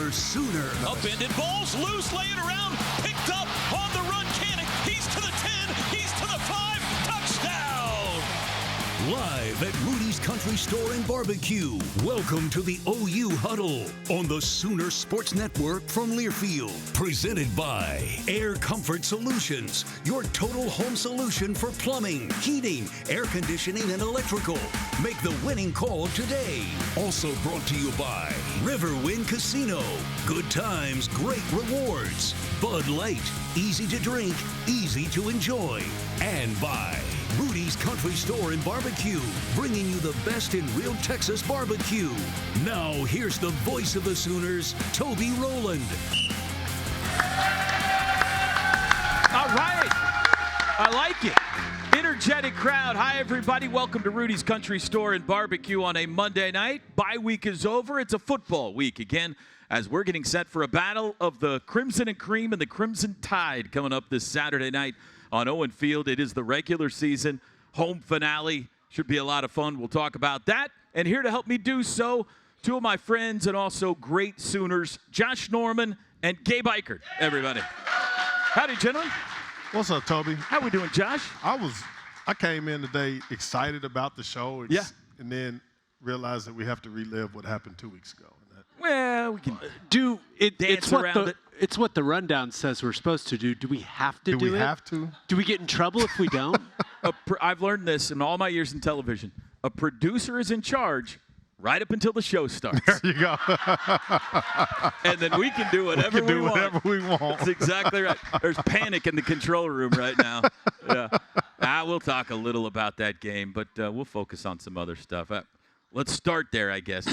your Sooner. Upended balls loose, laying around, picked up on the run. Canning, he's to the 10, he's to the 5, touchdown! Live at Rudy's Country Store and Barbecue. Welcome to the OU Huddle on the Sooner Sports Network from Learfield. Presented by Air Comfort Solutions, your total home solution for plumbing, heating, air conditioning, and electrical. Make the winning call today. Also brought to you by Riverwind Casino. Good times, great rewards. Bud Light, easy to drink, easy to enjoy. And by Rudy's Country Store and Barbecue, bringing you the best in real Texas barbecue. Now, here's the voice of the Sooners, Toby Rowland. All right. I like it. Energetic crowd. Hi, everybody. Welcome to Rudy's Country Store and Barbecue on a Monday night. Bye week is over. It's a football week again, as we're getting set for a battle of the Crimson and Cream and the Crimson Tide coming up this Saturday night on Owen Field. It is the regular season home finale. Should be a lot of fun. We'll talk about that. And here to help me do so, two of my friends and also great Sooners, Josh Norman and Gabe Eichert, everybody. Howdy, gentlemen. What's up, Toby? How we doing, Josh? I came in today excited about the show, yeah, and then realized that we have to relive what happened 2 weeks ago. Well, we can It's what the rundown says we're supposed to do. Do we have to do it? Do we have to? Do we get in trouble if we don't? I've learned this in all my years in television. A producer is in charge right up until the show starts. There you go. And then we can do whatever we want. Whatever we want. That's exactly right. There's panic in the control room right now. Yeah. We'll talk a little about that game, but we'll focus on some other stuff. Let's start there, I guess.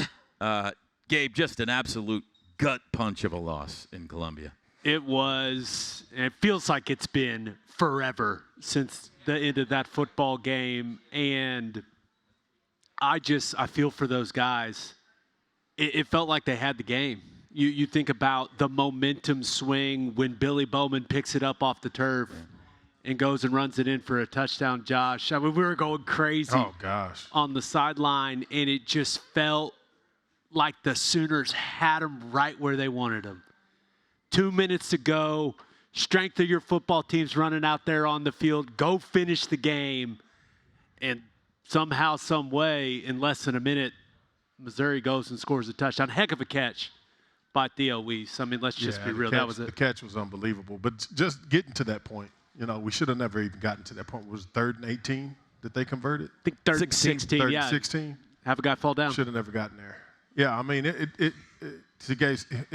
Gabe, just an absolute gut punch of a loss in Columbia. It was, and it feels like it's been forever since the end of that football game. And I feel for those guys. It felt like they had the game. You think about the momentum swing when Billy Bowman picks it up off the turf and goes and runs it in for a touchdown, Josh. I mean, we were going crazy on the sideline, and it just felt like the Sooners had them right where they wanted them. 2 minutes to go. Strength of your football team's running out there on the field. Go finish the game. And somehow, some way, in less than a minute, Missouri goes and scores a touchdown. Heck of a catch by Theo Weiss. I mean, let's just be real. That was it. The catch was unbelievable. But just getting to that point, we should have never even gotten to that point. It was 3rd and 18 that they converted? I think 3rd and 16, 3rd and 16. Have a guy fall down. Should have never gotten there. Yeah, I mean, it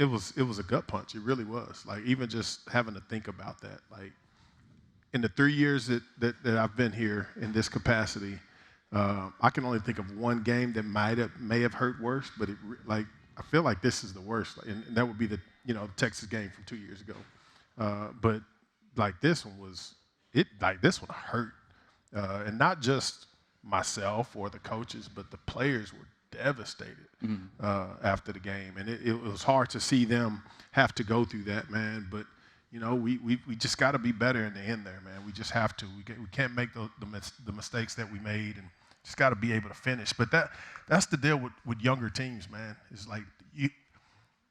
was a gut punch. It really was. Like, even just having to think about that. Like, in the 3 years that I've been here in this capacity, I can only think of one game that may have hurt worse. But I feel like this is the worst, and that would be the Texas game from 2 years ago. But like this one this one hurt, and not just myself or the coaches, but the players were devastated after the game, and it was hard to see them have to go through that, man. But we just got to be better in the end there, man. We just have to. We can't make the mistakes that we made, and just got to be able to finish. But that's the deal with younger teams, man. It's like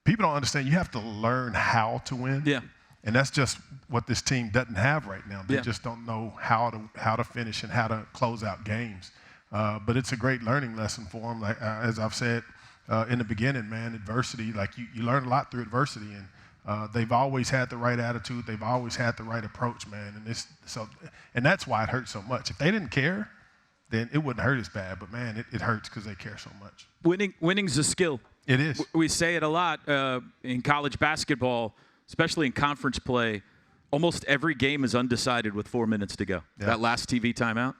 people don't understand. You have to learn how to win. Yeah. And that's just what this team doesn't have right now. They just don't know how to finish and how to close out games. But it's a great learning lesson for them. Like as I've said in the beginning, man, adversity. Like you learn a lot through adversity, and they've always had the right attitude. They've always had the right approach, man. And that's why it hurts so much. If they didn't care, then it wouldn't hurt as bad. But man, it hurts because they care so much. Winning's a skill. It is. We say it a lot in college basketball, especially in conference play. Almost every game is undecided with 4 minutes to go. Yeah. That last TV timeout,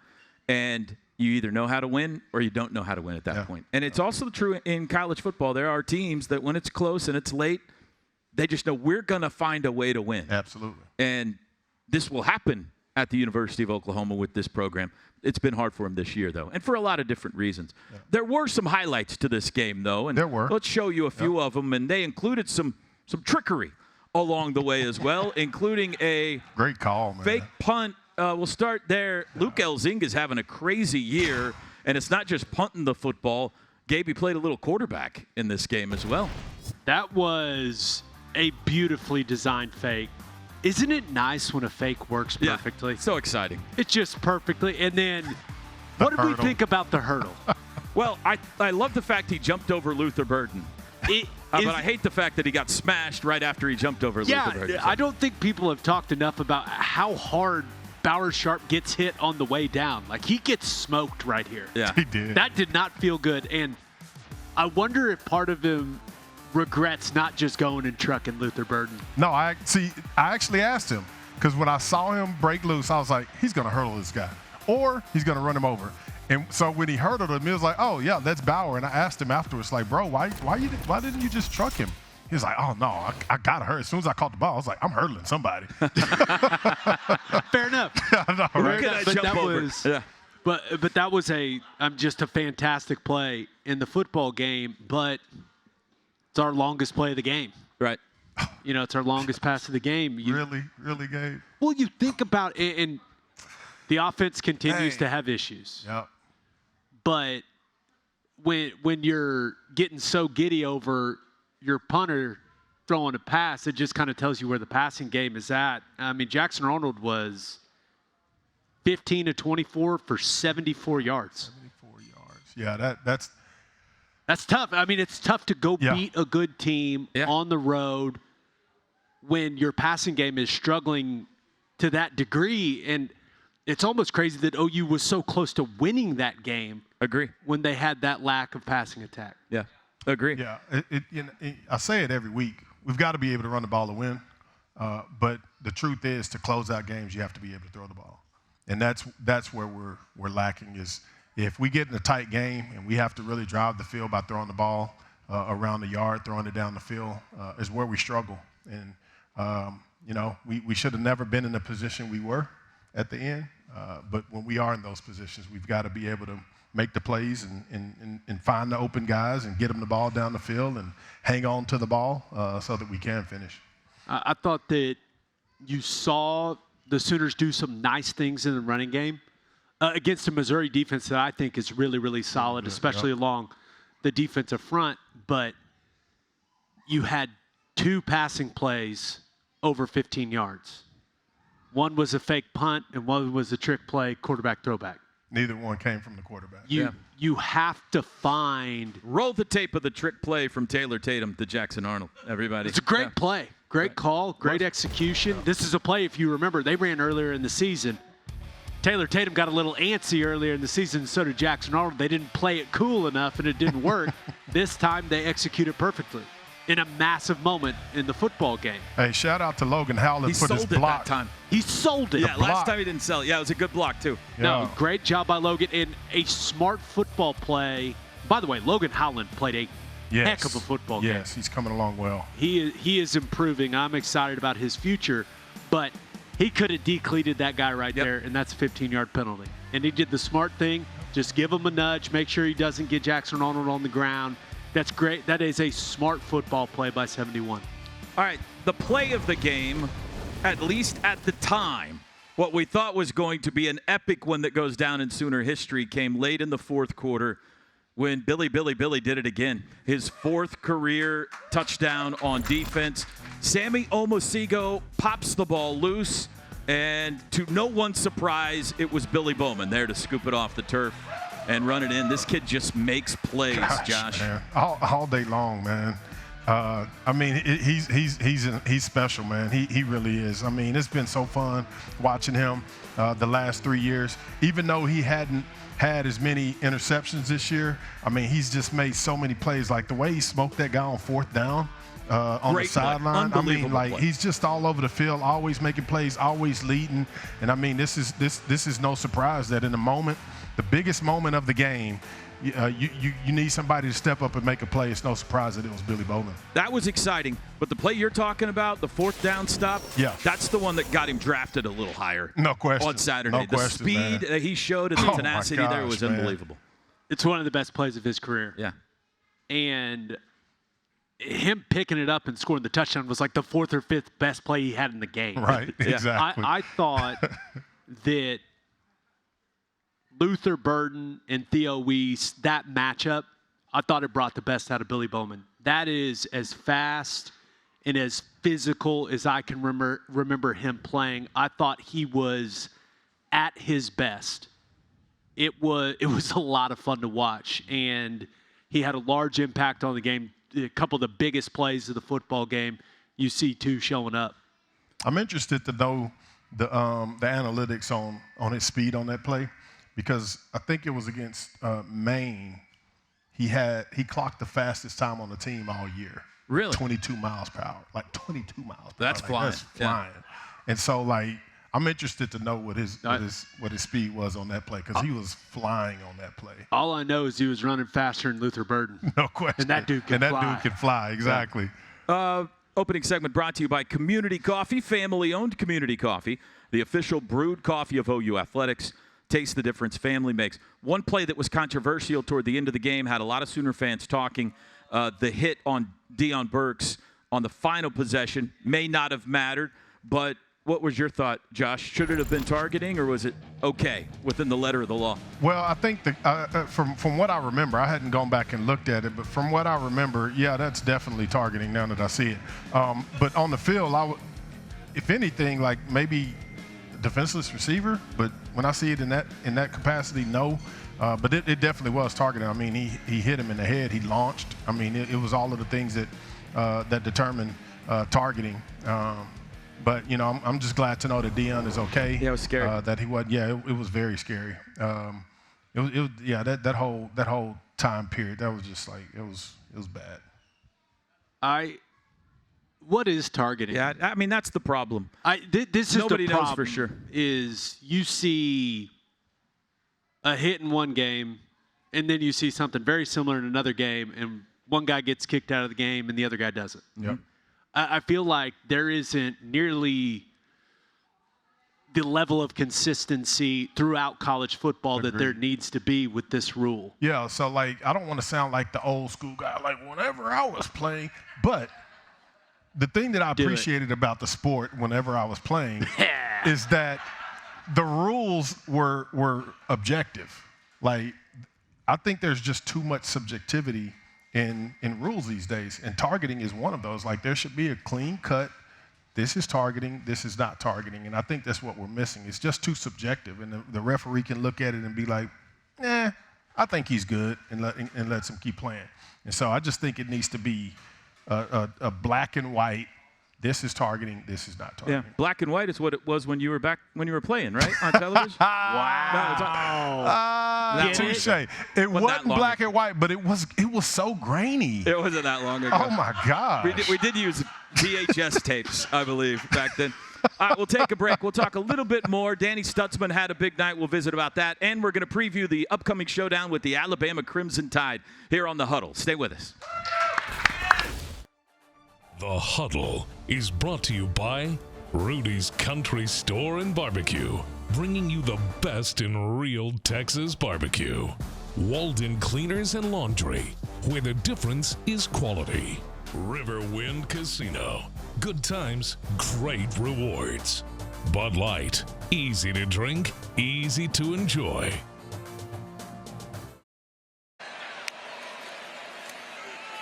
and you either know how to win or you don't know how to win at that point. And it's also true in college football. There are teams that when it's close and it's late, they just know we're going to find a way to win. Absolutely. And this will happen at the University of Oklahoma with this program. It's been hard for them this year, though, and for a lot of different reasons. Yeah. There were some highlights to this game, though, and there were. Let's show you a few of them, and they included some trickery along the way as well, including a great call, man. Fake punt. We'll start there. Luke Elzinga's having a crazy year, and it's not just punting the football. Gabe, he played a little quarterback in this game as well. That was a beautifully designed fake. Isn't it nice when a fake works perfectly? Yeah, so exciting. It's just perfectly. And then what did we think about the hurdle? Well, I love the fact he jumped over Luther Burden. But I hate the fact that he got smashed right after he jumped over Luther Burden. I don't think people have talked enough about how hard Bauer Sharp gets hit on the way down. Like, he gets smoked right here. Yeah, he did. That did not feel good. And I wonder if part of him regrets not just going and trucking Luther Burden. No, I actually asked him, because when I saw him break loose, I was like, he's going to hurdle this guy, or he's going to run him over. And so when he hurdled him, he was like, oh, yeah, that's Bauer. And I asked him afterwards, like, bro, why didn't you just truck him? He was like, oh, no, I got to hurdle. As soon as I caught the ball, I was like, I'm hurdling somebody. Fair enough. I know, right? But that was just a fantastic play in the football game, but it's our longest play of the game. Right. It's our longest pass of the game. Really, Gabe? Well, you think about it, and the offense continues to have issues. Yep. But when you're getting so giddy over your punter throwing a pass, it just kind of tells you where the passing game is at. I mean, Jackson Arnold was 15 to 24 for 74 yards. 74 yards. Yeah, that's tough. I mean, it's tough to go beat a good team on the road when your passing game is struggling to that degree. And it's almost crazy that OU was so close to winning that game. Agree. When they had that lack of passing attack. Yeah, agree. Yeah, I say it every week. We've got to be able to run the ball to win. But the truth is, to close out games, you have to be able to throw the ball. And that's where we're lacking, is if we get in a tight game and we have to really drive the field by throwing the ball around the yard, throwing it down the field, is where we struggle. And, we should have never been in the position we were at the end. But when we are in those positions, we've got to be able to make the plays and find the open guys and get them the ball down the field and hang on to the ball so that we can finish. I thought that you saw the Sooners do some nice things in the running game against a Missouri defense that I think is really, really solid, especially along the defensive front. But you had 2 passing plays over 15 yards. One was a fake punt, and one was a trick play, quarterback throwback. Neither one came from the quarterback. You have to find. Roll the tape of the trick play from Taylor Tatum to Jackson Arnold, everybody. It's a great play. Great call, great execution. This is a play, if you remember, they ran earlier in the season. Taylor Tatum got a little antsy earlier in the season, so did Jackson Arnold. They didn't play it cool enough, and it didn't work. This time, they executed perfectly in a massive moment in the football game. Hey, shout out to Logan Howland for his block. That time. He sold it. Yeah, last time he didn't sell it. Yeah, it was a good block, too. Yeah. No, great job by Logan, and a smart football play. By the way, Logan Howland played a heck of a football game. Yes, he's coming along well. He is improving. I'm excited about his future, but he could have decleated that guy right there, and that's a 15-yard penalty. And he did the smart thing. Just give him a nudge. Make sure he doesn't get Jackson Arnold on the ground. That's great. That is a smart football play by 71. All right, the play of the game, at least at the time, what we thought was going to be an epic one that goes down in Sooner history came late in the fourth quarter when Billy did it again. His 4th career touchdown on defense. Sammy Omosigo pops the ball loose, and to no one's surprise, it was Billy Bowman there to scoop it off the turf and run it in. This kid just makes plays, Josh. Man. All day long, man. I mean, he's special, man. He really is. I mean, it's been so fun watching him the last 3 years. Even though he hadn't had as many interceptions this year, I mean, he's just made so many plays. Like the way he smoked that guy on 4th down on the sideline. I mean, like he's just all over the field, always making plays, always leading. And I mean, this is no surprise that in the moment, the biggest moment of the game, you need somebody to step up and make a play. It's no surprise that it was Billy Bowman. That was exciting. But the play you're talking about, the 4th down stop, that's the one that got him drafted a little higher. No question. On Saturday. No question, speed that he showed and the tenacity there was unbelievable. It's one of the best plays of his career. Yeah. And him picking it up and scoring the touchdown was like the 4th or 5th best play he had in the game. Right, exactly. I thought that Luther Burden and Theo Weiss, that matchup, I thought it brought the best out of Billy Bowman. That is as fast and as physical as I can remember him playing. I thought he was at his best. It was a lot of fun to watch, and he had a large impact on the game. A couple of the biggest plays of the football game, you see two showing up. I'm interested to know the analytics on his speed on that play, because I think it was against Maine. He clocked the fastest time on the team all year. Really? 22 miles per hour. Like 22 miles per hour. That's flying. That's flying. Yeah. And so, like, I'm interested to know what his speed was on that play, because he was flying on that play. All I know is he was running faster than Luther Burden. No question. And that dude can fly. That dude can fly, exactly. Yeah. Opening segment brought to you by Community Coffee, family-owned Community Coffee, the official brewed coffee of OU Athletics. Taste the difference family makes. One play that was controversial toward the end of the game had a lot of Sooner fans talking. The hit on Deion Burks on the final possession may not have mattered, but what was your thought, Josh? Should it have been targeting, or was it okay within the letter of the law? Well, I think from what I remember, I hadn't gone back and looked at it, but from what I remember, yeah, that's definitely targeting now that I see it. But on the field, if anything, like maybe defenseless receiver, but when I see it in that capacity, no. But it definitely was targeting. I mean, he hit him in the head. He launched. I mean, it was all of the things that determine targeting. But, you know, I'm just glad to know that Deion is okay. Yeah, it was scary. That he was. Yeah, it was very scary. That whole time period, that was just like it was bad. What is targeting? Yeah, I mean, that's the problem. This is Nobody the knows problem, for sure. Is you see a hit in one game, and then you see something very similar in another game, and one guy gets kicked out of the game and the other guy doesn't. Yep. I feel like there isn't nearly the level of consistency throughout college football that there needs to be with this rule. Yeah, so, like, I don't want to sound like the old school guy, like, whenever I was playing, but the thing that I appreciated about the sport whenever I was playing is that the rules were objective. Like, I think there's just too much subjectivity in rules these days, and targeting is one of those. Like, there should be a clean cut. This is targeting. This is not targeting, and I think that's what we're missing. It's just too subjective, and the referee can look at it and be like, I think he's good, and lets him keep playing. And so I just think it needs to be a black and white. This is targeting. This is not targeting. Yeah, black and white is what it was when you were playing, right, on television? Wow. Touche. It wasn't black and white, but it was so grainy. It wasn't that long ago. Oh my God. We did use VHS tapes, I believe, back then. All right, we'll take a break. We'll talk a little bit more. Danny Stutzman had a big night. We'll visit about that. And we're going to preview the upcoming showdown with the Alabama Crimson Tide here on The Huddle. Stay with us. The Huddle is brought to you by Rudy's Country Store and Barbecue, bringing you the best in real Texas barbecue. Walden Cleaners and Laundry, where the difference is quality. Riverwind Casino, good times, great rewards. Bud Light, easy to drink, easy to enjoy.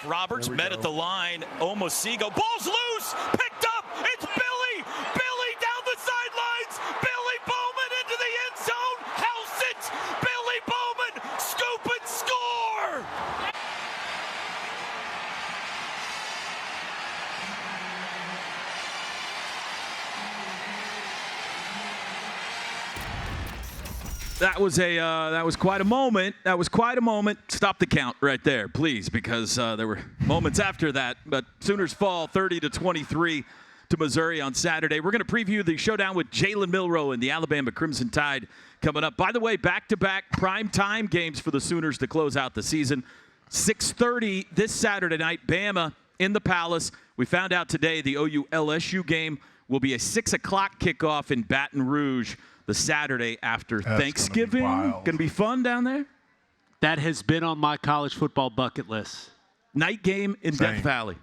Roberts met at the line. Omosigo. Ball's loose. Picked up. It's Billy. Billy down the sidelines. Billy Bowman into the end zone. House it. Billy Bowman. Scoop and score. That was quite a moment. That was quite a moment. Stop the count right there, please, because there were moments after that. But Sooners fall 30-23 to Missouri on Saturday. We're going to preview the showdown with Jalen Milroe and the Alabama Crimson Tide coming up. By the way, back-to-back primetime games for the Sooners to close out the season. 6:30 this Saturday night, Bama in the Palace. We found out today the OU-LSU game will be a 6 o'clock kickoff in Baton Rouge the Saturday after Thanksgiving. Going to be fun down there? That has been on my college football bucket list. Night game in Death Valley.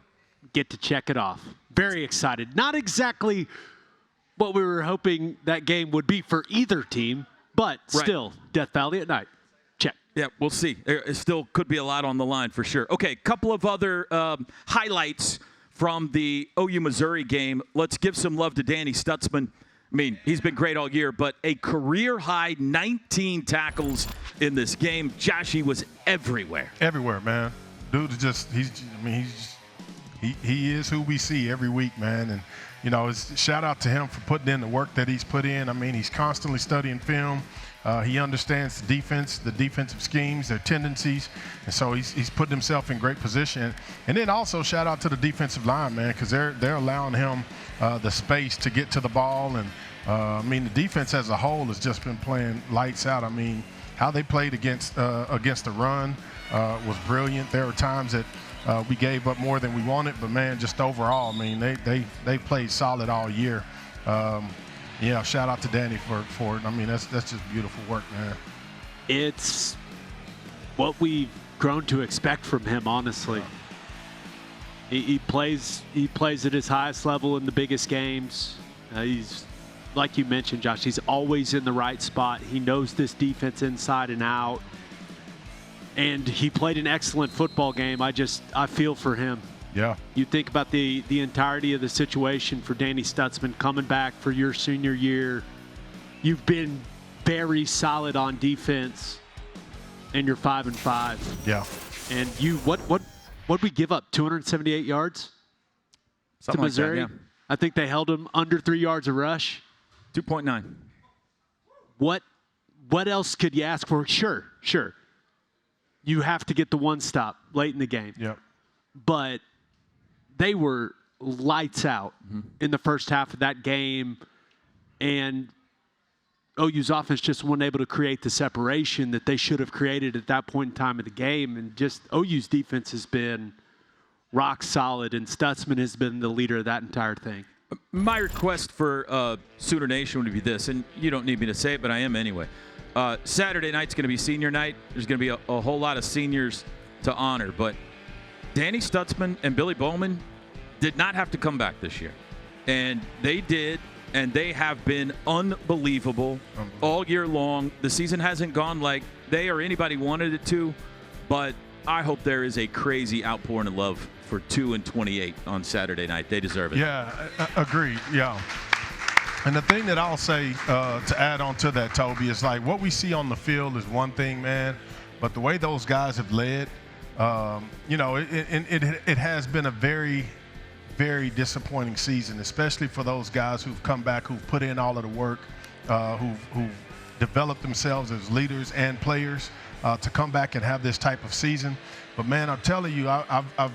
Get to check it off. Very excited. Not exactly what we were hoping that game would be for either team, but still, Death Valley at night. Check. Yeah, we'll see. There still could be a lot on the line for sure. Okay, couple of other highlights from the OU Missouri game. Let's give some love to Danny Stutzman. I mean, he's been great all year, but a career-high 19 tackles in this game. Josh, he was everywhere. Everywhere, man. Dude is just, he is who we see every week, man. And, you know, shout out to him for putting in the work that he's put in. I mean, he's constantly studying film. He understands the defense, the defensive schemes, their tendencies, and so he's putting himself in great position. And then also shout out to the defensive line, man, because they're allowing him the space to get to the ball. And I mean, the defense as a whole has just been playing lights out. I mean, how they played against the run was brilliant. There were times that we gave up more than we wanted, but man, just overall, I mean, they played solid all year. Yeah, shout out to Danny for it. I mean, that's just beautiful work, man. It's what we've grown to expect from him, honestly. He plays at his highest level in the biggest games. He's, like you mentioned, Josh, he's always in the right spot. He knows this defense inside and out. And he played an excellent football game. I feel for him. Yeah. You think about the entirety of the situation for Danny Stutzman coming back for your senior year. You've been very solid on defense, and you're 5-5. Yeah. And what'd we give up? 278 yards Something to Missouri. like that, yeah. I think they held him under 3 yards a rush. 2.9. What else could you ask for? Sure. You have to get the one stop late in the game. Yep. But they were lights out in the first half of that game, and OU's offense just wasn't able to create the separation that they should have created at that point in time of the game. And just OU's defense has been rock solid, and Stutzman has been the leader of that entire thing. My request for Sooner Nation would be this, and you don't need me to say it, but I am anyway. Saturday night's going to be senior night. There's going to be a whole lot of seniors to honor, but Danny Stutzman and Billy Bowman did not have to come back this year. And they did, and they have been unbelievable all year long. The season hasn't gone like they or anybody wanted it to, but I hope there is a crazy outpouring of love for 2 and 28 on Saturday night. They deserve it. Yeah, agreed. Yeah. And the thing that I'll say to add on to that, Toby, is like what we see on the field is one thing, man, but the way those guys have led, you know, it has been a very, very disappointing season, especially for those guys who've come back, who've put in all of the work, who've developed themselves as leaders and players to come back and have this type of season. But, man, I'm telling you, I've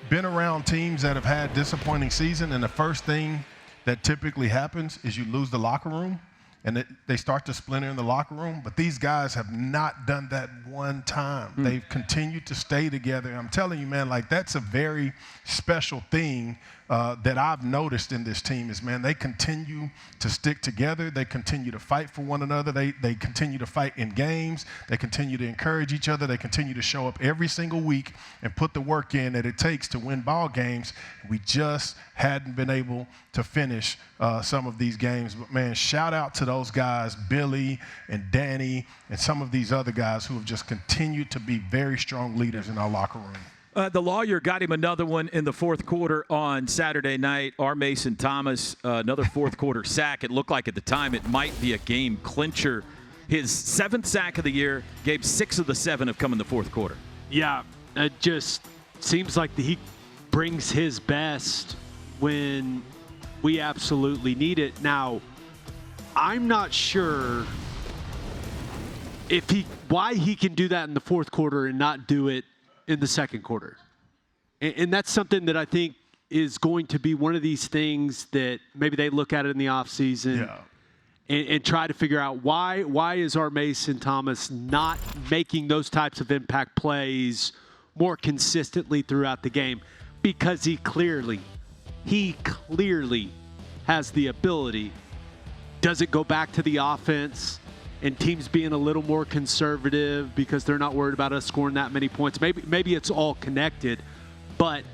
been around teams that have had disappointing season, and the first thing that typically happens is you lose the locker room, and they start to splinter in the locker room. But these guys have not done that one time. They've continued to stay together. And I'm telling you, man, like that's a very special thing that I've noticed in this team is, man, they continue to stick together. They continue to fight for one another. They continue to fight in games. They continue to encourage each other. They continue to show up every single week and put the work in that it takes to win ball games. We just hadn't been able to finish some of these games. But, man, shout out to those guys, Billy and Danny and some of these other guys who have just continued to be very strong leaders in our locker room. The lawyer got him another one in the fourth quarter on Saturday night. R. Mason Thomas, another fourth quarter sack. It looked like at the time it might be a game clincher. His 7th sack of the year, gave 6 of the 7 have come in the fourth quarter. Yeah, it just seems like he brings his best when we absolutely need it. Now, I'm not sure why he can do that in the fourth quarter and not do it in the second quarter. And that's something that I think is going to be one of these things that maybe they look at it in the offseason and try to figure out why is our Mason Thomas not making those types of impact plays more consistently throughout the game? Because he clearly has the ability. Does it go back to the offense and teams being a little more conservative because they're not worried about us scoring that many points? Maybe it's all connected. But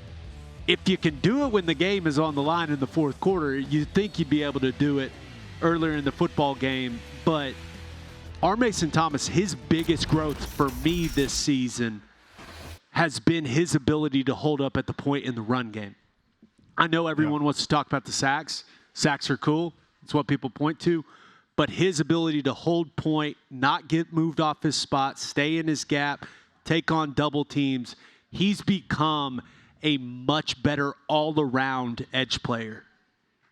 if you can do it when the game is on the line in the fourth quarter, you'd think you'd be able to do it earlier in the football game. But our Mason Thomas, his biggest growth for me this season has been his ability to hold up at the point in the run game. I know everyone wants to talk about the sacks. Sacks are cool. It's what people point to. But his ability to hold point, not get moved off his spot, stay in his gap, take on double teams, he's become a much better all-around edge player.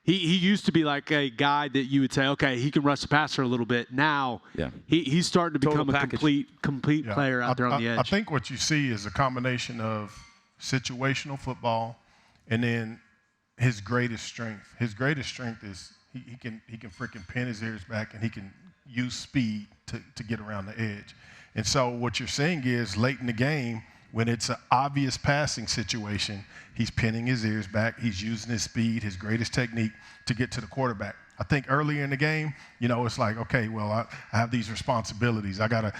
He used to be like a guy that you would say, okay, he can rush the passer a little bit. Now he's starting to become a complete player out there on the edge. I think what you see is a combination of situational football and then his greatest strength. His greatest strength is he can freaking pin his ears back and he can use speed to get around the edge. And so what you're seeing is late in the game, when it's an obvious passing situation, he's pinning his ears back. He's using his speed, his greatest technique to get to the quarterback. I think earlier in the game, it's like, okay, well, I have these responsibilities. I gotta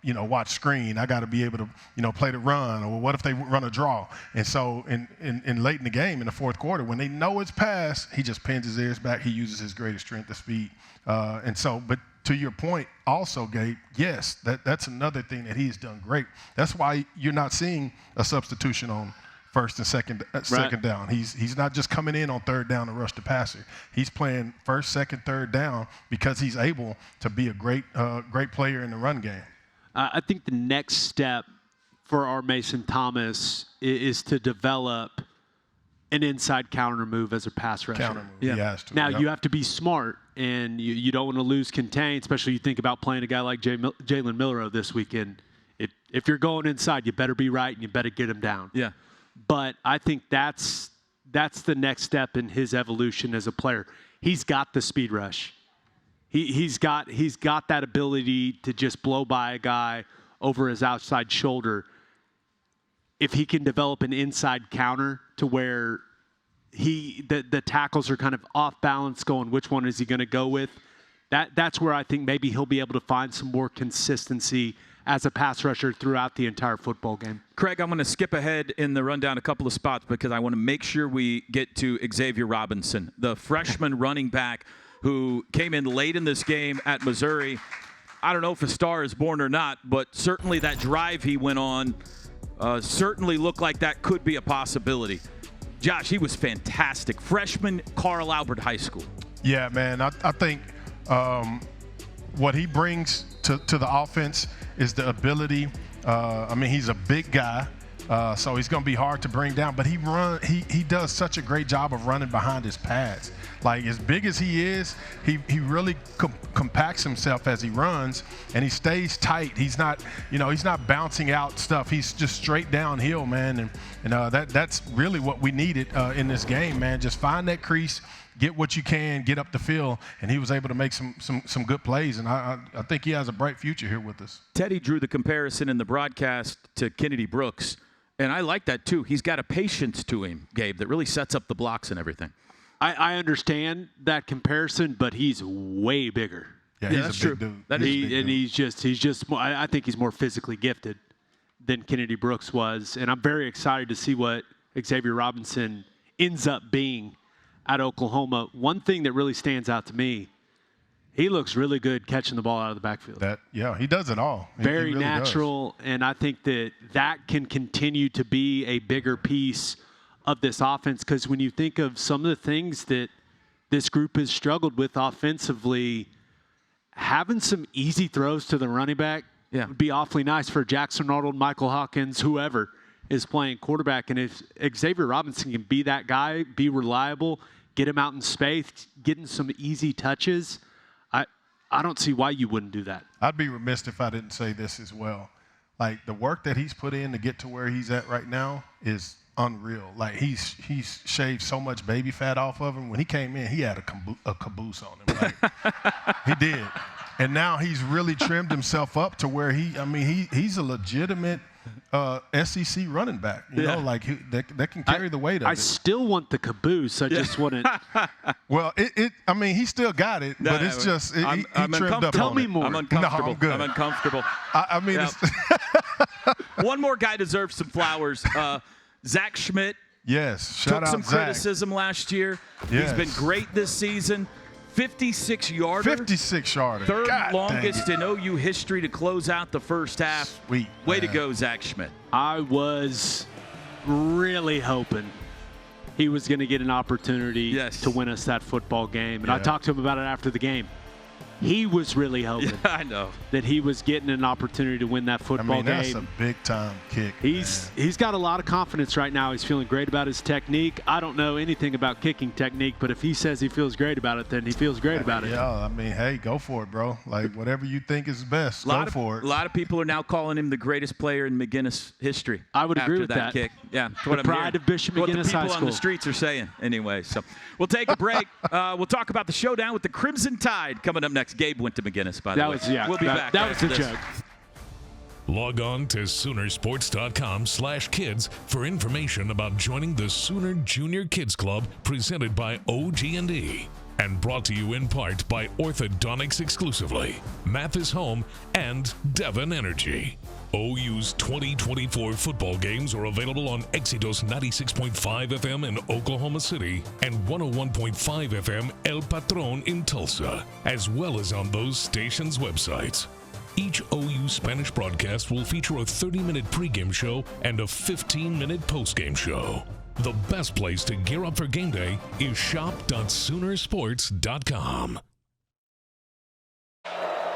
watch screen. I gotta be able to, play the run. Or what if they run a draw? And so, in late in the game, in the fourth quarter, when they know it's pass, he just pins his ears back. He uses his greatest strength of speed. But to your point, also, Gabe, yes, that's another thing that he's done great. That's why you're not seeing a substitution on first and second down. He's not just coming in on third down to rush the passer. He's playing first, second, third down because he's able to be a great player in the run game. I think the next step for our Mason Thomas is to develop an inside counter move as a pass rusher. Counter move, he has to. Now, you have to be smart, and you don't want to lose contain, especially you think about playing a guy like Jalen Milroe this weekend. If you're going inside, you better be right, and you better get him down. Yeah. But I think that's the next step in his evolution as a player. He's got the speed rush. He's got that ability to just blow by a guy over his outside shoulder. If he can develop an inside counter to where the tackles are kind of off balance, going which one is he going to go with, that's where I think maybe he'll be able to find some more consistency as a pass rusher throughout the entire football game. Craig, I'm going to skip ahead in the rundown a couple of spots because I want to make sure we get to Xavier Robinson, the freshman running back who came in late in this game at Missouri. I don't know if a star is born or not, but certainly that drive he went on certainly looked like that could be a possibility. Josh, he was fantastic. Freshman, Carl Albert High School. Yeah, man, I think what he brings to the offense is the ability. He's a big guy, so he's going to be hard to bring down. But he does such a great job of running behind his pads. Like, as big as he is, he really compacts himself as he runs, and he stays tight. He's not bouncing out stuff. He's just straight downhill, man. And that's really what we needed in this game, man. Just find that crease, get what you can, get up the field, and he was able to make some good plays. And I think he has a bright future here with us. Teddy drew the comparison in the broadcast to Kennedy Brooks, and I like that too. He's got a patience to him, Gabe, that really sets up the blocks and everything. I understand that comparison, but he's way bigger. Yeah, he's a big dude. That is big dude. He's just more, I think he's more physically gifted than Kennedy Brooks was, and I'm very excited to see what Xavier Robinson ends up being at Oklahoma. One thing that really stands out to me, he looks really good catching the ball out of the backfield. He does it all. Very really natural, and I think that can continue to be a bigger piece of this offense, because when you think of some of the things that this group has struggled with offensively, having some easy throws to the running back would be awfully nice for Jackson Arnold, Michael Hawkins, whoever is playing quarterback. And if Xavier Robinson can be that guy, be reliable, get him out in space, getting some easy touches, I don't see why you wouldn't do that. I'd be remiss if I didn't say this as well. Like, the work that he's put in to get to where he's at right now is unreal. Like, he's shaved so much baby fat off of him. When he came in, he had a caboose on him. Like, he did. And now he's really trimmed himself up to where he's a legitimate SEC running back. You know, like that can carry the weight of it. I still want the caboose. I just want it. Well, he still got it, but it's just he trimmed up. Tell me more. I'm uncomfortable. No, I'm good. I'm uncomfortable. It's One more guy deserves some flowers. Zach Schmidt. Yes, shout took out some Zach. criticism last year. Yes. He's been great this season. 56-yarder. 56-yarder. Third God longest in OU history to close out the first half. Sweet. Way to go, Zach Schmidt. I was really hoping he was going to get an opportunity to win us that football game. And I talked to him about it after the game. He was really hoping that he was getting an opportunity to win that football game. That's a big-time kick. He's got a lot of confidence right now. He's feeling great about his technique. I don't know anything about kicking technique, but if he says he feels great about it, then he feels great about it. Yeah, hey, go for it, bro. Like, whatever you think is best, go for it. A lot of people are now calling him the greatest player in McGinnis history. I would agree with that kick. Yeah, the pride of Bishop McGinnis High School. What the people on the streets are saying anyway. So we'll take a break. We'll talk about the showdown with the Crimson Tide coming up next. Gabe went to McGinnis, by the way. We'll be back. That was the joke. Log on to Soonersports.com/kids for information about joining the Sooner Junior Kids Club presented by OG&E and brought to you in part by Orthodontics exclusively, Mathis Home, and Devon Energy. OU's 2024 football games are available on Exitos 96.5 FM in Oklahoma City and 101.5 FM El Patron in Tulsa, as well as on those stations' websites. Each OU Spanish broadcast will feature a 30-minute pregame show and a 15-minute postgame show. The best place to gear up for game day is shop.soonersports.com.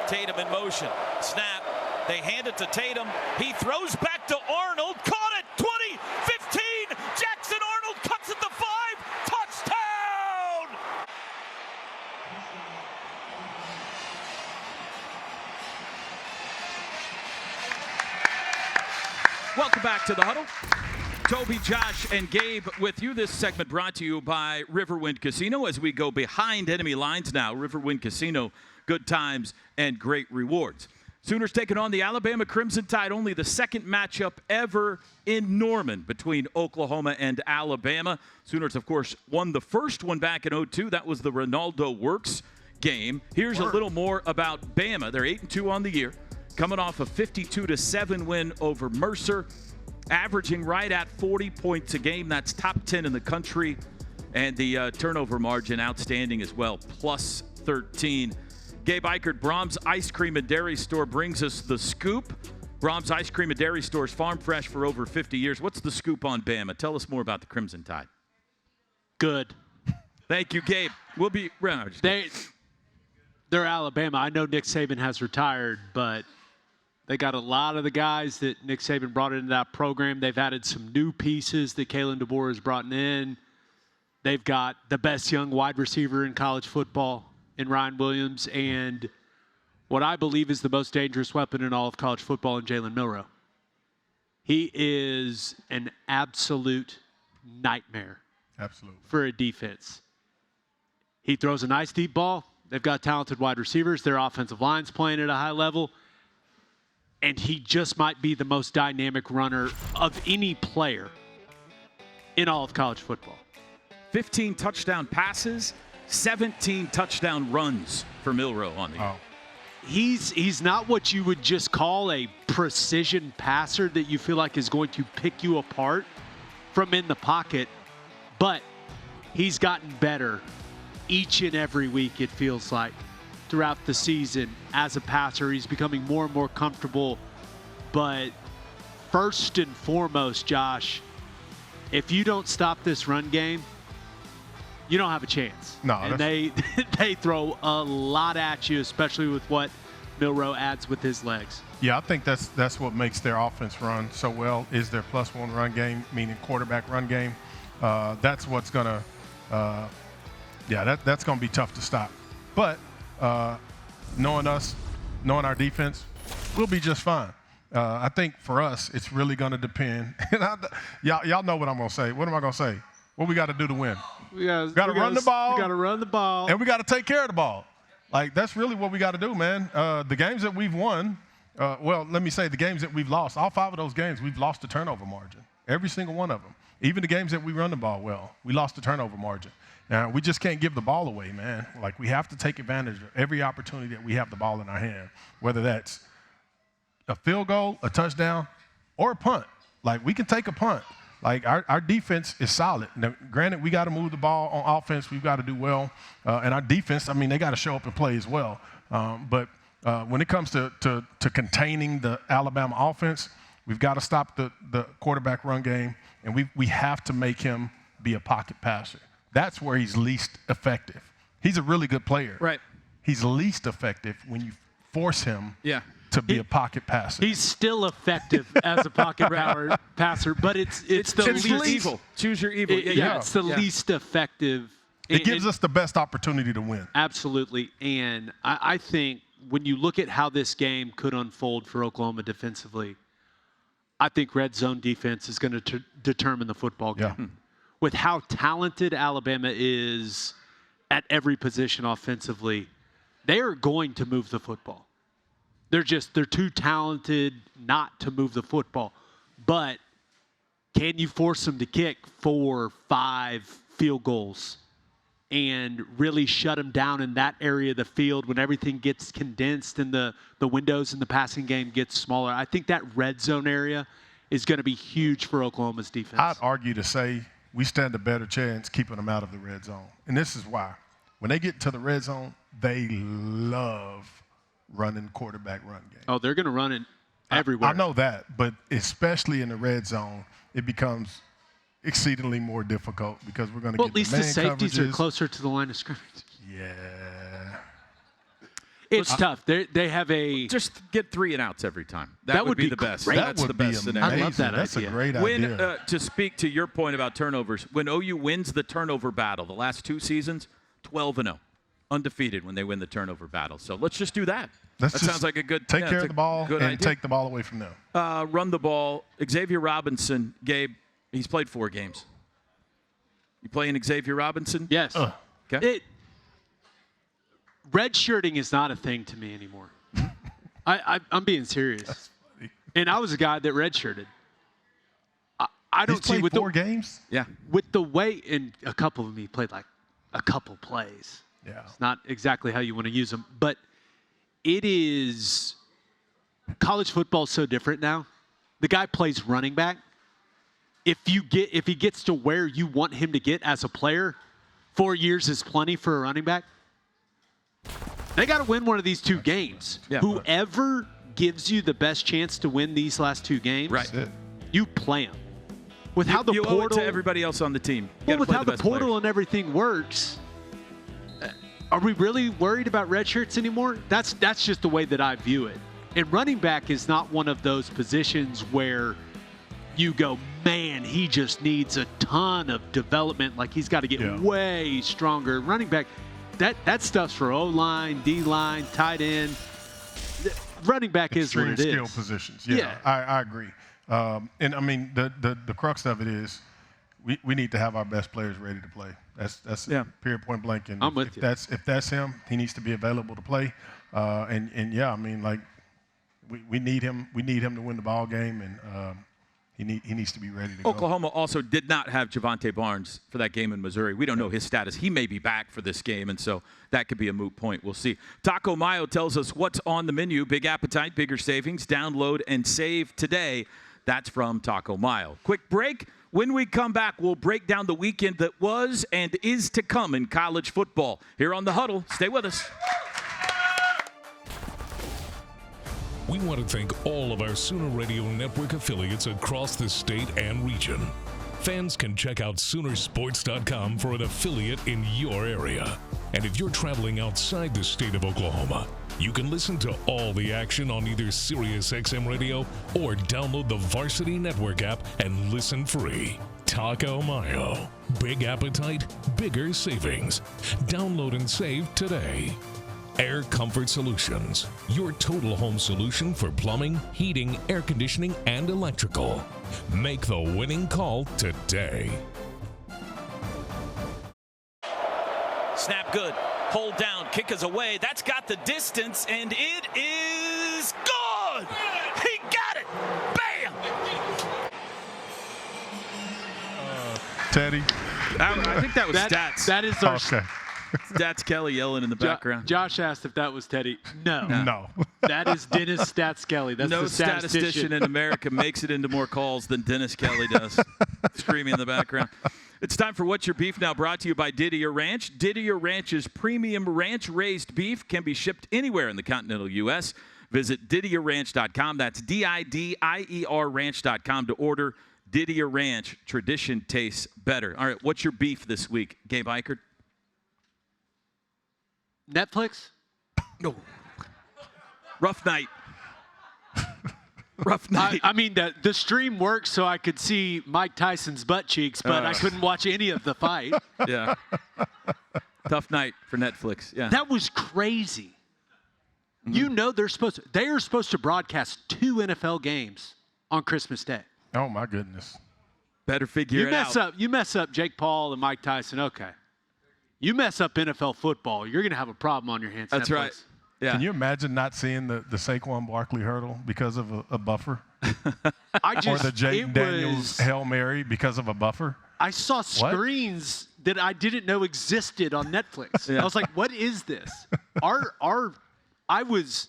Tatum in motion. Snap. They hand it to Tatum. He throws back to Arnold. Caught it. 20, 15. Jackson Arnold cuts it to 5. Touchdown! Welcome back to the Huddle. Toby, Josh, and Gabe with you. This segment brought to you by Riverwind Casino as we go behind enemy lines now. Riverwind Casino, good times and great rewards. Sooners taking on the Alabama Crimson Tide, only the second matchup ever in Norman between Oklahoma and Alabama. Sooners, of course, won the first one back in 2002. That was the Ronaldo Works game. Here's a little more about Bama. They're 8-2 on the year, coming off a 52-7 win over Mercer, averaging right at 40 points a game. That's top 10 in the country. And the turnover margin outstanding as well, plus 13. Gabe Eichert, Brahms Ice Cream and Dairy Store brings us the scoop. Brahms Ice Cream and Dairy Store is farm fresh for over 50 years. What's the scoop on Bama? Tell us more about the Crimson Tide. Good. Thank you, Gabe. We'll be around. They're Alabama. I know Nick Saban has retired, but they got a lot of the guys that Nick Saban brought into that program. They've added some new pieces that Kalen DeBoer has brought in. They've got the best young wide receiver in college football in Ryan Williams, and what I believe is the most dangerous weapon in all of college football in Jalen Milroe. He is an absolute nightmare for a defense. He throws a nice deep ball. They've got talented wide receivers. Their offensive line's playing at a high level. And he just might be the most dynamic runner of any player in all of college football. 15 touchdown passes, 17 touchdown runs for Milroe on the year. He's not what you would just call a precision passer that you feel like is going to pick you apart from in the pocket, but he's gotten better each and every week, it feels like, throughout the season as a passer. He's becoming more and more comfortable. But first and foremost, Josh, if you don't stop this run game, you don't have a chance. No, and they throw a lot at you, especially with what Milroe adds with his legs. Yeah, I think that's what makes their offense run so well is their +1 run game, meaning quarterback run game. That's what's gonna, that's gonna be tough to stop. But knowing us, knowing our defense, we'll be just fine. I think for us, it's really gonna depend. Y'all know what I'm gonna say. What am I gonna say? What we got to do to win? We got to run the ball. We got to run the ball. And we got to take care of the ball. Like, that's really what we got to do, man. The games that we've won, let me say the games that we've lost, all 5 of those games, we've lost the turnover margin. Every single one of them. Even the games that we run the ball well, we lost the turnover margin. Now, we just can't give the ball away, man. Like, we have to take advantage of every opportunity that we have the ball in our hand, whether that's a field goal, a touchdown, or a punt. Like, we can take a punt. Like our defense is solid. Now, granted, we got to move the ball on offense. We've got to do well, and our defense. I mean, they got to show up and play as well. But when it comes to containing the Alabama offense, we've got to stop the quarterback run game, and we have to make him be a pocket passer. That's where he's least effective. He's a really good player. Right. He's least effective when you force him to be a pocket passer. He's still effective as a pocket passer, but it's the least evil. Choose your evil. It's the least effective. It gives us the best opportunity to win. Absolutely. And I think when you look at how this game could unfold for Oklahoma defensively, I think red zone defense is going to determine the football game. Yeah. With how talented Alabama is at every position offensively, they are going to move the football. They're too talented not to move the football. But can you force them to kick 4, 5 field goals and really shut them down in that area of the field when everything gets condensed and the windows in the passing game gets smaller? I think that red zone area is going to be huge for Oklahoma's defense. I'd argue to say we stand a better chance keeping them out of the red zone. And this is why. When they get to the red zone, they love running quarterback run game. Oh, they're going to run it everywhere. I know that, but especially in the red zone, it becomes exceedingly more difficult because we're going to get at least the safeties are closer to the line of scrimmage. Yeah. It's tough. They have a just get 3 and outs every time. That would be the best. Great. That's the best scenario. I love that That's idea. a great When, idea. to speak to your point about turnovers, when OU wins the turnover battle, the last 2 seasons, 12-0, undefeated when they win the turnover battle. So let's just do that. That sounds like a good take care of the ball and idea. take the ball away from them. Run the ball. Xavier Robinson, Gabe, he's played 4 games. You playing Xavier Robinson? Yes. Okay. Redshirting is not a thing to me anymore. I'm being serious. And I was a guy that redshirted. I don't see with 4 games. Yeah. With the way, and a couple of them he played like a couple plays. Yeah. It's not exactly how you want to use them, but it is college football is so different now. The guy plays running back. If he gets to where you want him to get as a player, 4 years is plenty for a running back. They got to win one of these 2 games. Yeah. Whoever gives you the best chance to win these last 2 games, Right. you play them. With how the you portal owe it to everybody else on the team. Well, with how the portal and everything works, are we really worried about red shirts anymore? That's just the way that I view it. And running back is not one of those positions where you go, man, he just needs a ton of development. Like he's got to get way stronger. Running back, that stuff's for O-line, D-line, tight end. Running back is what it is. Extreme skill positions. Yeah. I agree. And I mean, the crux of it is we need to have our best players ready to play. That's period, point blank. And I'm with you. If that's him, he needs to be available to play. And yeah, I mean, like we need him. We need him to win the ball game, and he needs to be ready to go. Oklahoma also did not have Javante Barnes for that game in Missouri. We don't know his status. He may be back for this game, and so that could be a moot point. We'll see. Taco Mayo tells us what's on the menu. Big appetite, bigger savings. Download and save today. That's from Taco Mayo. Quick break. When we come back, we'll break down the weekend that was and is to come in college football. Here on The Huddle. Stay with us. We want to thank all of our Sooner Radio Network affiliates across the state and region. Fans can check out Soonersports.com for an affiliate in your area. And if you're traveling outside the state of Oklahoma, you can listen to all the action on either SiriusXM Radio or download the Varsity Network app and listen free. Taco Mayo. Big appetite, bigger savings. Download and save today. Air Comfort Solutions, your total home solution for plumbing, heating, air conditioning, and electrical. Make the winning call today. Snap good. Hold down. Kick is away. That's got the distance, and it is good. He got it. Bam. Teddy. I think that was Stats. That is our Okay. Stats Kelly yelling in the background. Josh asked if that was Teddy. No. No. That is Dennis Stats Kelly. That's No the statistician in America makes it into more calls than Dennis Kelly does. screaming in the background. It's time for What's Your Beef Now, brought to you by Didier Ranch. Didier Ranch's premium ranch-raised beef can be shipped anywhere in the continental U.S. Visit DidierRanch.com. That's DIDIER Ranch.com to order. Didier Ranch. Tradition tastes better. All right, what's your beef this week, Gabe Eichert? Netflix? No. Rough night. Rough night. I mean, the stream worked so I could see Mike Tyson's butt cheeks, but I couldn't watch any of the fight. Yeah. Tough night for Netflix. Yeah. That was crazy. You know they are supposed to broadcast 2 NFL games on Christmas Day. Oh my goodness. Better figure it out. You mess up Jake Paul and Mike Tyson, okay. You mess up NFL football, you're going to have a problem on your hands. That's Netflix. right. Yeah. Can you imagine not seeing the Saquon Barkley hurdle because of a buffer? Or the Jaden Daniels Hail Mary because of a buffer? I saw screens that I didn't know existed on Netflix. Yeah. I was like, what is this? I was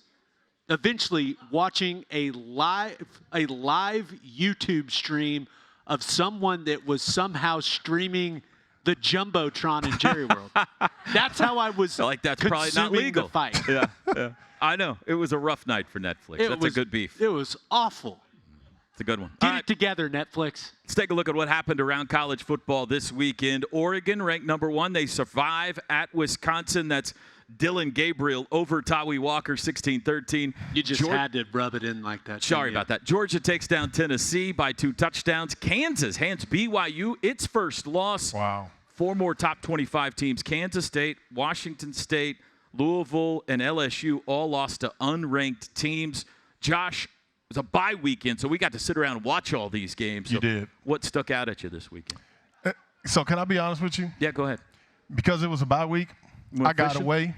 eventually watching a live YouTube stream of someone that was somehow streaming the Jumbotron in Jerry World. That's how I was. Like that's probably not legal. The fight. Yeah. I know. It was a rough night for Netflix. That's a good beef. It was awful. It's a good one. Get it together, Netflix. Let's take a look at what happened around college football this weekend. Oregon ranked number 1. They survive at Wisconsin. That's Dylan Gabriel over Tawi Walker, 16-13. You just had to rub it in like that. Sorry about that. Georgia takes down Tennessee by 2 touchdowns. Kansas hands BYU its first loss. Wow. 4 more top 25 teams. Kansas State, Washington State, Louisville, and LSU all lost to unranked teams. Josh, it was a bye weekend, so we got to sit around and watch all these games. You did. What stuck out at you this weekend? So can I be honest with you? Yeah, go ahead. Because it was a bye week, I got away.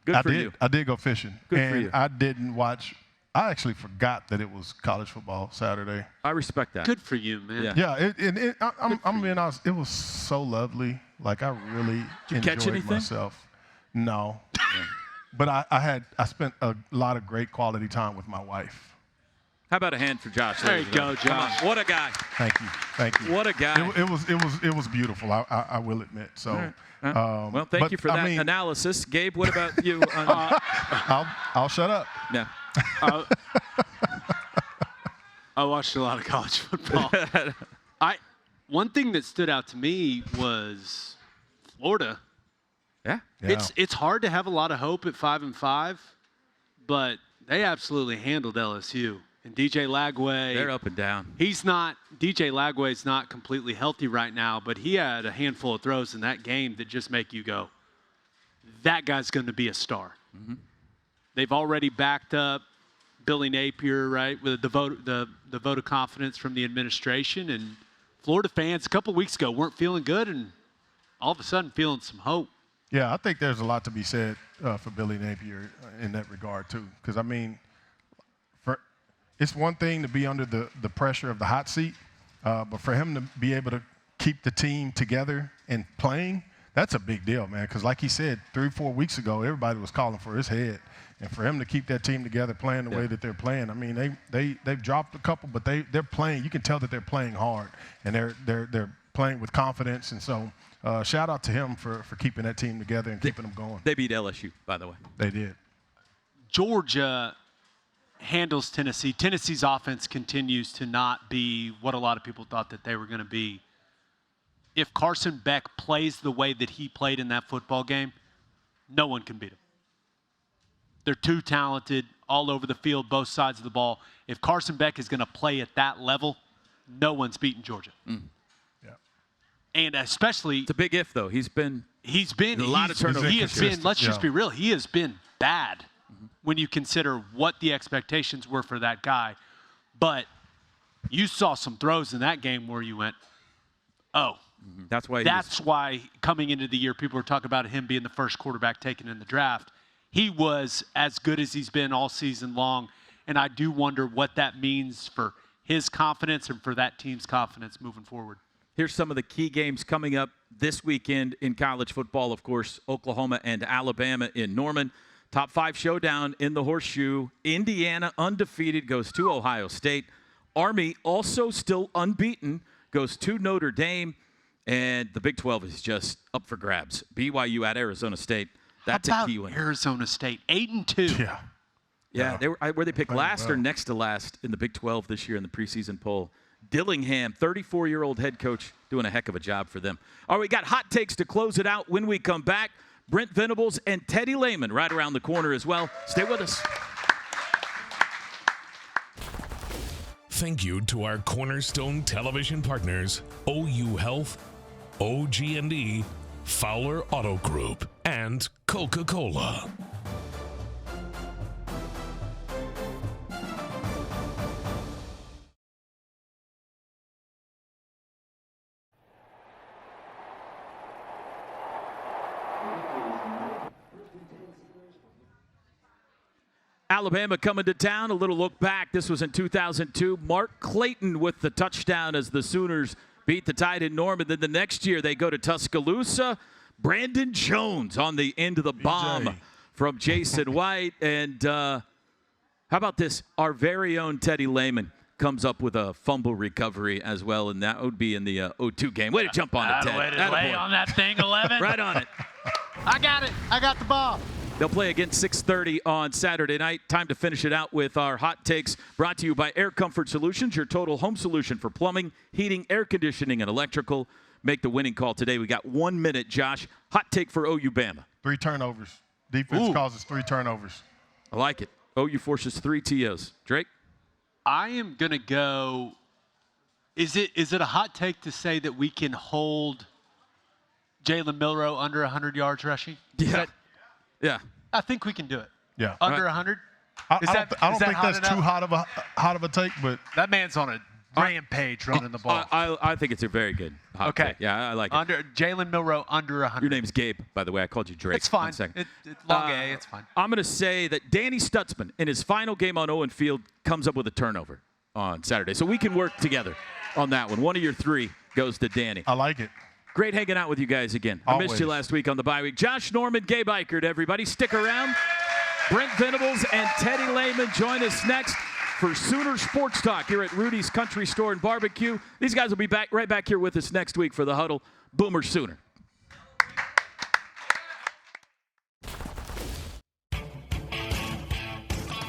Good for you. I did go fishing. Good for you. I didn't watch. I actually forgot that it was college football Saturday. I respect that. Good for you, man. Yeah. Yeah, I'm being honest. It was so lovely. Like I really catch enjoyed anything? myself. No, but I spent a lot of great quality time with my wife. How about a hand for Josh? There you go, Josh. What a guy. Thank you. What a guy. It was beautiful. I will admit. So. All right. Well, thank you for that analysis, Gabe. What about you? I'll shut up. Yeah. I watched a lot of college football. One thing that stood out to me was Florida. Yeah. It's hard to have a lot of hope at 5-5, but they absolutely handled LSU. And DJ Lagway, they're up and down. DJ Lagway's not completely healthy right now, but he had a handful of throws in that game that just make you go, that guy's going to be a star. Mm-hmm. They've already backed up Billy Napier, right, with the vote of confidence from the administration. And Florida fans a couple of weeks ago weren't feeling good, and all of a sudden feeling some hope. Yeah, I think there's a lot to be said for Billy Napier in that regard too. Because I mean, it's one thing to be under the pressure of the hot seat, but for him to be able to keep the team together and playing, that's a big deal, man. Because like he said, 3-4 weeks ago, everybody was calling for his head. And for him to keep that team together playing the way that they're playing, I mean, they've dropped a couple, but they're playing. You can tell that they're playing hard, and they're playing with confidence. And so shout out to him for keeping that team together and keeping them going. They beat LSU, by the way. They did. Georgia handles Tennessee. Tennessee's offense continues to not be what a lot of people thought that they were going to be. If Carson Beck plays the way that he played in that football game, no one can beat him. They're too talented all over the field, both sides of the ball. If Carson Beck is going to play at that level, no one's beating Georgia. Mm. Yeah. And especially, it's a big if though. He's been a lot of turnovers. He has been. Let's just be real. He has been bad when you consider what the expectations were for that guy. But you saw some throws in that game where you went, oh. Mm-hmm. That's why coming into the year, people were talking about him being the first quarterback taken in the draft. He was as good as he's been all season long, and I do wonder what that means for his confidence and for that team's confidence moving forward. Here's some of the key games coming up this weekend in college football. Of course, Oklahoma and Alabama in Norman. Top 5 showdown in the Horseshoe. Indiana, undefeated, goes to Ohio State. Army, also still unbeaten, goes to Notre Dame, and the Big 12 is just up for grabs. BYU at Arizona State. That's How a key about win. Arizona State, 8-2. Yeah. Yeah, were they picked last or next to last in the Big 12 this year in the preseason poll? Dillingham, 34-year-old head coach, doing a heck of a job for them. All right, we got hot takes to close it out when we come back. Brent Venables and Teddy Lehman right around the corner as well. Stay with us. Thank you to our cornerstone television partners, OU Health, OG&E, Fowler Auto Group, and Coca-Cola. Alabama coming to town. A little look back. This was in 2002. Mark Clayton with the touchdown as the Sooners beat the Tide in Norman. Then the next year they go to Tuscaloosa. Brandon Jones on the end of the bomb from Jason White. And how about this? Our very own Teddy Lehman comes up with a fumble recovery as well, and that would be in the 0-2 game. Way to jump on it, Ted. Way to lay on that thing, 11. Right on it. I got it. I got the ball. They'll play again 6:30 on Saturday night. Time to finish it out with our hot takes, brought to you by Air Comfort Solutions, your total home solution for plumbing, heating, air conditioning, and electrical. Make the winning call today. We got 1 minute, Josh. Hot take for OU Bama. 3 turnovers. Defense causes 3 turnovers. I like it. OU forces 3 TOs. Drake? I am going to go. Is it a hot take to say that we can hold Jalen Milroe under 100 yards rushing? Yeah. I think we can do it. Yeah. Under 100? I don't think that's too hot of a take, but That man's on a rampage running the ball. I think it's a very good hot take. Yeah, I like it. Jalen Milroe under 100. Your name's Gabe, by the way. I called you Drake. It's fine. 1 second. It's long A. It's fine. I'm going to say that Danny Stutzman, in his final game on Owen Field, comes up with a turnover on Saturday. So we can work together on that one. One of your 3 goes to Danny. I like it. Great hanging out with you guys again. I missed you last week on the bye week. Josh Norman, Gabe Eichert, everybody. Stick around. Brent Venables and Teddy Lehman join us next for Sooner Sports Talk here at Rudy's Country Store and Barbecue. These guys will be right back here with us next week for the Huddle. Boomer Sooner.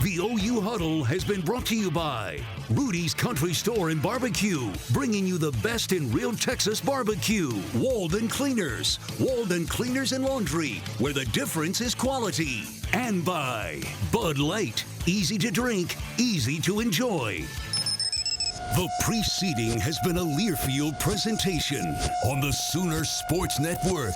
The OU Huddle has been brought to you by Rudy's Country Store and Barbecue, bringing you the best in real Texas barbecue. Walden Cleaners and Laundry, where the difference is quality. And by Bud Light, easy to drink, easy to enjoy. The preceding has been a Learfield presentation on the Sooner Sports Network.